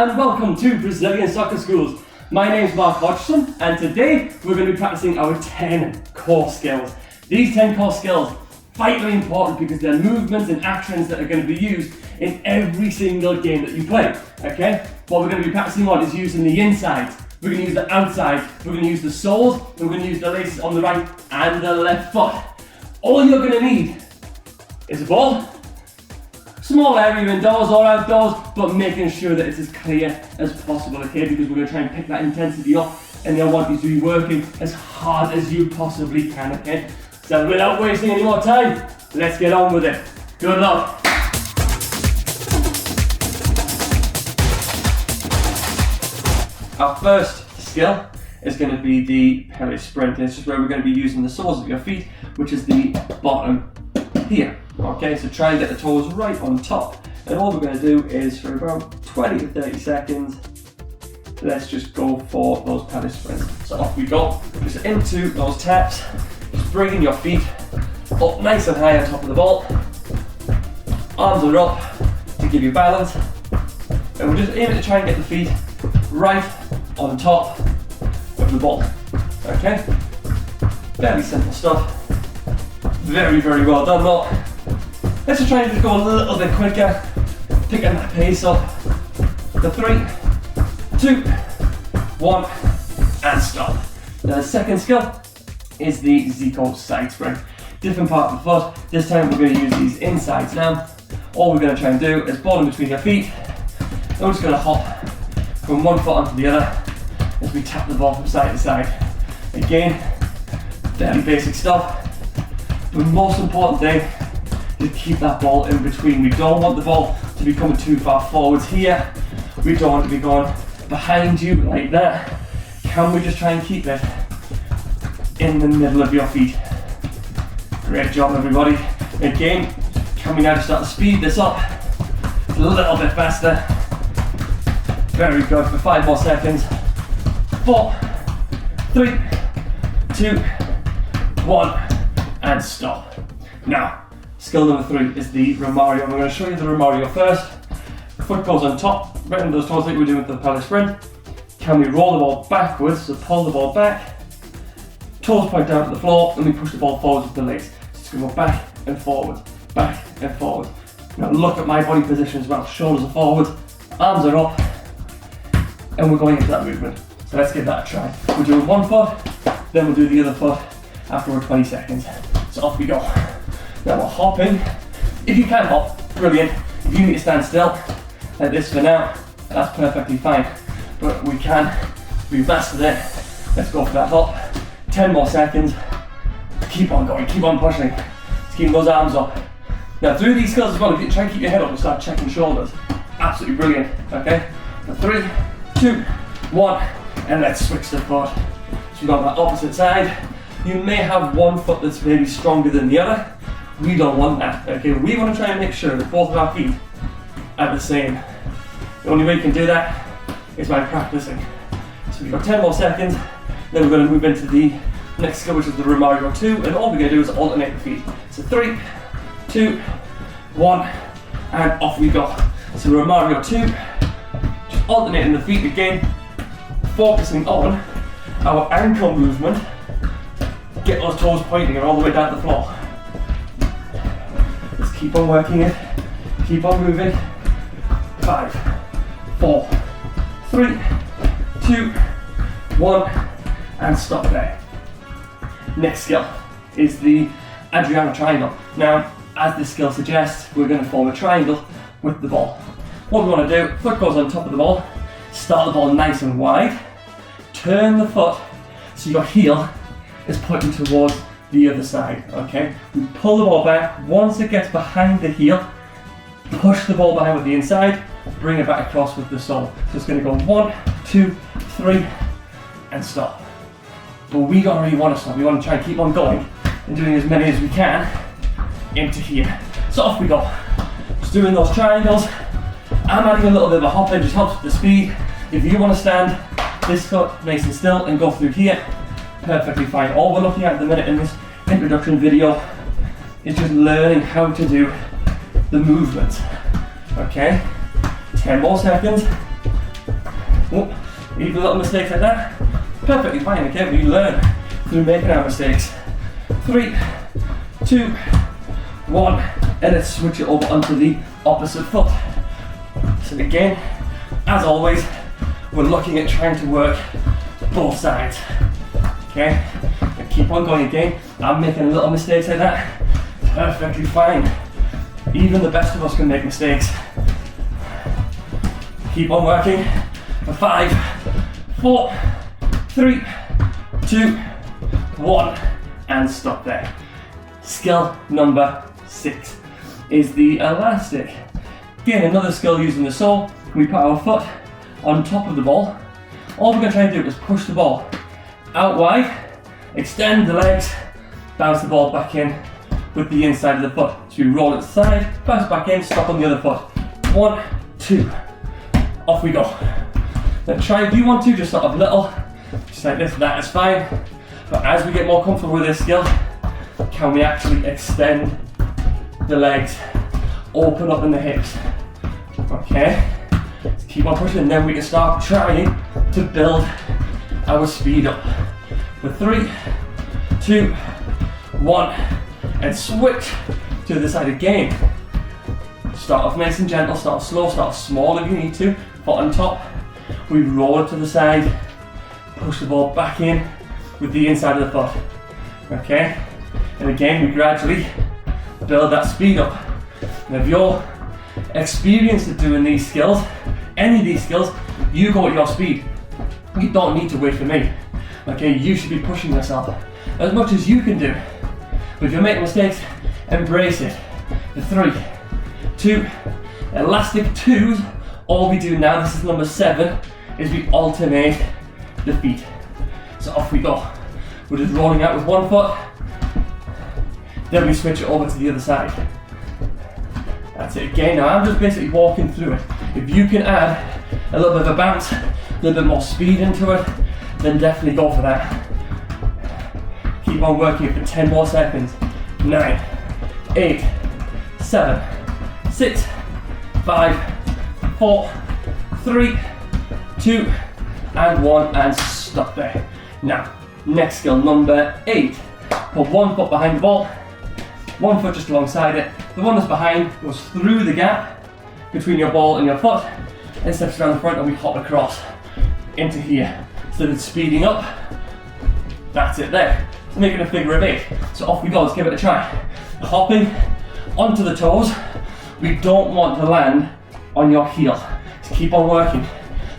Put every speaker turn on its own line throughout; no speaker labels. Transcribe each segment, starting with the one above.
and welcome to Brazilian Soccer Schools. My name is Mark Hodgson, and today we're going to be practicing our 10 core skills. These 10 core skills are vitally important because they're movements and actions that are going to be used in every single game that you play. Okay? What we're going to be practicing on is using the insides, we're going to use the outside, we're going to use the soles, and we're going to use the laces on the right and the left foot. All you're going to need is a ball, small area indoors or outdoors, but making sure that it's as clear as possible, okay? Because we're going to try and pick that intensity up, and I want you to be working as hard as you possibly can, okay? So without wasting any more time, let's get on with it. Good luck. Our first skill is going to be the Pellet Sprinklers. This is where we're going to be using the soles of your feet, which is the bottom here. Okay, so try and get the toes right on top. And all we're going to do is for about 20 to 30 seconds, let's just go for those pellet sprints. So off we go, just into those taps, just bringing your feet up nice and high on top of the ball. Arms are up to give you balance. And we're just aiming to try and get the feet right on top of the ball. Okay? Very simple stuff. Very, very well done though. Let's just try and just go a little bit quicker, picking that pace up. The 3, 2, 1, and stop. Now the second skill is the Zico side spring. Different part of the foot. This time we're going to use these insides now. All we're going to try and do is ball in between your feet. And we're just going to hop from one foot onto the other as we tap the ball from side to side. Again, fairly basic stuff. The most important thing is keep that ball in between. We don't want the ball to be coming too far forwards here. We don't want to be going behind you like that. Can we just try and keep it in the middle of your feet? Great job, everybody. Again, can we now start to speed this up a little bit faster? Very good, for 5 more seconds. 4, 3, 2, 1. And stop. Now, skill number 3 is the Romario. I'm going to show you the Romario first. Foot goes on top, right into those toes like we're doing with the pellet sprint. Can we roll the ball backwards, so pull the ball back, toes point down to the floor, and we push the ball forward with the legs. So it's going to go back and forward, back and forward. Now look at my body position as well. Shoulders are forward, arms are up, and we're going into that movement. So let's give that a try. We're doing one foot, then we'll do the other foot after 20 seconds. So off we go. Now we're hopping. If you can hop, brilliant. If you need to stand still, like this for now, that's perfectly fine. But we can, we've mastered it. Let's go for that hop. 10 more seconds. Keep on going, keep on pushing. Just keep those arms up. Now through these skills as well, if you try and keep your head up and start checking shoulders, absolutely brilliant, okay? Now 3, 2, 1, and let's switch the foot. So you've got that opposite side. You may have one foot that's maybe stronger than the other. We don't want that, okay? We want to try and make sure that both of our feet are the same. The only way you can do that is by practicing. So we've got 10 more seconds, then we're going to move into the next skill, which is the Romario 2, and all we're going to do is alternate the feet. So 3, 2, 1, and off we go. So Romario 2, just alternating the feet again, focusing on our ankle movement. Get those toes pointing all the way down the floor. Let's keep on working it. Keep on moving. 5, 4, 3, 2, 1, and stop there. Next skill is the Adriana Triangle. Now, as this skill suggests, we're going to form a triangle with the ball. What we want to do, foot goes on top of the ball, start the ball nice and wide, turn the foot so your heel is pointing towards the other side, okay? We pull the ball back. Once it gets behind the heel, push the ball behind with the inside, bring it back across with the sole. So it's going to go 1, 2, 3, and stop. But we don't really want to stop. We want to try and keep on going and doing as many as we can into here. So off we go. Just doing those triangles. I'm adding a little bit of a hop in, just helps with the speed. If you want to stand this foot nice and still and go through here, perfectly fine. All we're looking at the minute in this introduction video is just learning how to do the movements. Okay, 10 more seconds. Oh, even little mistakes like that, perfectly fine. Okay, we learn through making our mistakes. 3, 2, 1, and let's switch it over onto the opposite foot. So again, as always, we're looking at trying to work both sides. Okay, and keep on going again. I'm making little mistakes like that, perfectly fine. Even the best of us can make mistakes. Keep on working for 5, 4, 3, 2, 1, and stop there. Skill number 6 is the elastic. Again, another skill using the sole. We put our foot on top of the ball. All we're going to try and do is push the ball out wide, extend the legs, bounce the ball back in with the inside of the foot. So we roll it to the side, bounce back in, stop on the other foot. 1, 2, off we go. Then try, if you want to, just sort of little, just like this, that is fine. But as we get more comfortable with this skill, can we actually extend the legs, open up in the hips? Okay, let's keep on pushing, and then we can start trying to build our speed up. For 3, 2, 1, and switch to the side again. Start off nice and gentle, start slow, start small if you need to. Foot on top, we roll it to the side, push the ball back in with the inside of the foot. Okay, and again we gradually build that speed up. And if you're experienced at doing these skills, any of these skills, you go at your speed. You don't need to wait for me. Okay, you should be pushing yourself as much as you can do. But if you're making mistakes, embrace it. The 3, 2, elastic 2s. All we do now, this is number 7, is we alternate the feet. So off we go. We're just rolling out with one foot, then we switch it over to the other side. That's it again. Now I'm just basically walking through it. If you can add a little bit of a bounce, a little bit more speed into it, then definitely go for that. Keep on working for 10 more seconds. 9, 8, 7, 6, 5, 4, 3, 2, and 1, and stop there. Now, next skill, number 8. Put one foot behind the ball, one foot just alongside it. The one that's behind goes through the gap between your ball and your foot, and steps around the front, and we hop across into here. So it's speeding up. That's it there. It's making a figure of 8. So off we go, let's give it a try. Hopping onto the toes. We don't want to land on your heel. So keep on working.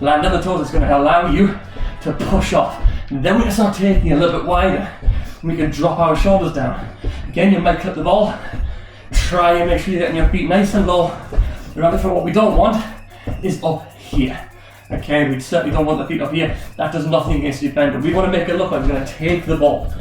Land on the toes, it's going to allow you to push off. And then we can start taking a little bit wider. We can drop our shoulders down. Again, you might clip the ball. Try and make sure you're getting your feet nice and low. Remember, for what we don't want is up here. Okay, we certainly don't want the feet up here. That does nothing against the defender. We want to make it look like we're going to take the ball.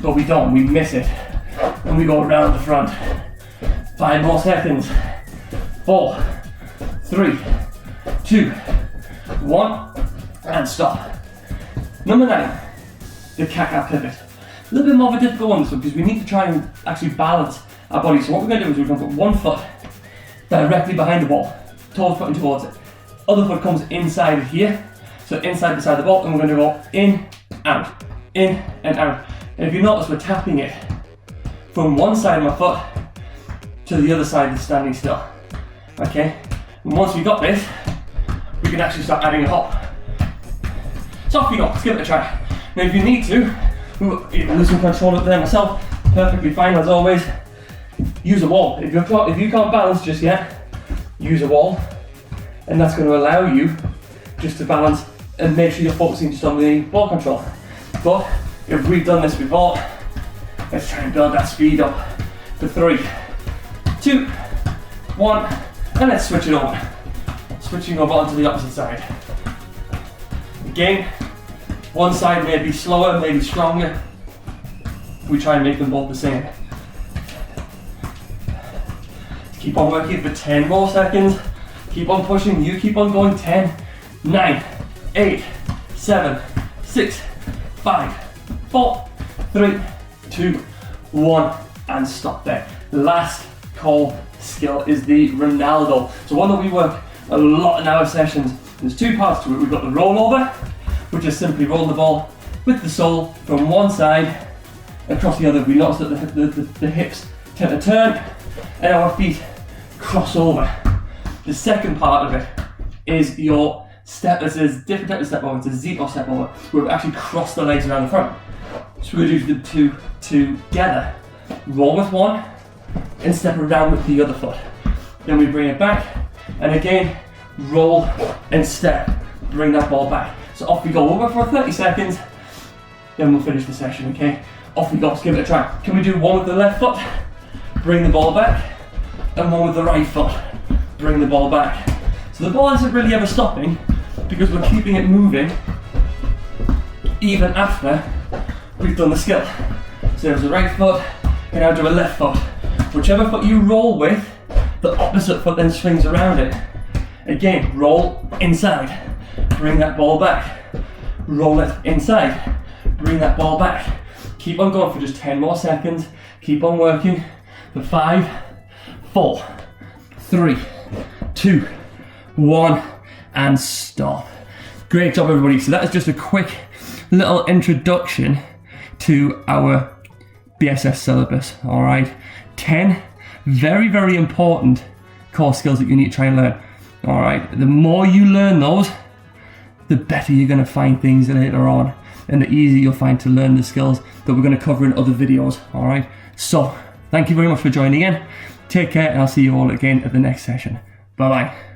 But we don't, we miss it. And we go around the front. 5 more seconds. 4, 3, 2, 1, and stop. Number 9, the cat pivot. A little bit more of a difficult one this one because we need to try and actually balance our body. So what we're going to do is we're going to put one foot directly behind the ball, toes pointing towards it. Other foot comes inside of here, so inside beside the ball, and we're going to go in, out, in and out. And if you notice, we're tapping it from one side of my foot to the other side that's standing still. Okay, and once we've got this, we can actually start adding a hop. So off we go, let's give it a try. Now if you need to, losing control up there myself, perfectly fine as always. Use a wall. If you can't balance just yet, use a wall, and that's going to allow you just to balance and make sure you're focusing just on the ball control. But if we've done this before, let's try and build that speed up for 3, 2, 1, and let's switch it over. Switching over onto the opposite side. Again, one side may be slower, maybe stronger. We try and make them both the same. Keep on working for 10 more seconds. Keep on pushing, you keep on going. 10, 9, 8, 7, 6, 5, 4, 3, 2, 1, and stop there. Last core skill is the Ronaldo. So one that we work a lot in our sessions There's two parts to it. We've got the rollover, which is simply rolling the ball with the sole from one side across the other. We notice that the hips tend to turn and our feet cross over. The second part of it is your step. There's a different type of step over. It's a zebra step over, where we actually cross the legs around the front. So we're going to do the two together. Roll with one and step around with the other foot. Then we bring it back, and again, roll and step. Bring that ball back. So off we go over for 30 seconds, then we'll finish the session, okay? Off we go, let's give it a try. Can we do one with the left foot, bring the ball back, and one with the right foot, bring the ball back. So the ball isn't really ever stopping because we're keeping it moving even after we've done the skill. So there's the right foot, and now do a left foot. Whichever foot you roll with, the opposite foot then swings around it. Again, roll inside, bring that ball back, roll it inside, bring that ball back. Keep on going for just 10 more seconds. Keep on working for 5, 4, 3, 2, 1, and stop. Great job, everybody. So that is just a quick little introduction to our BSS syllabus, all right? 10 very, very important core skills that you need to try and learn, all right? The more you learn those, the better you're gonna find things later on, and the easier you'll find to learn the skills that we're gonna cover in other videos, all right? So, thank you very much for joining in. Take care, and I'll see you all again at the next session. Bye-bye.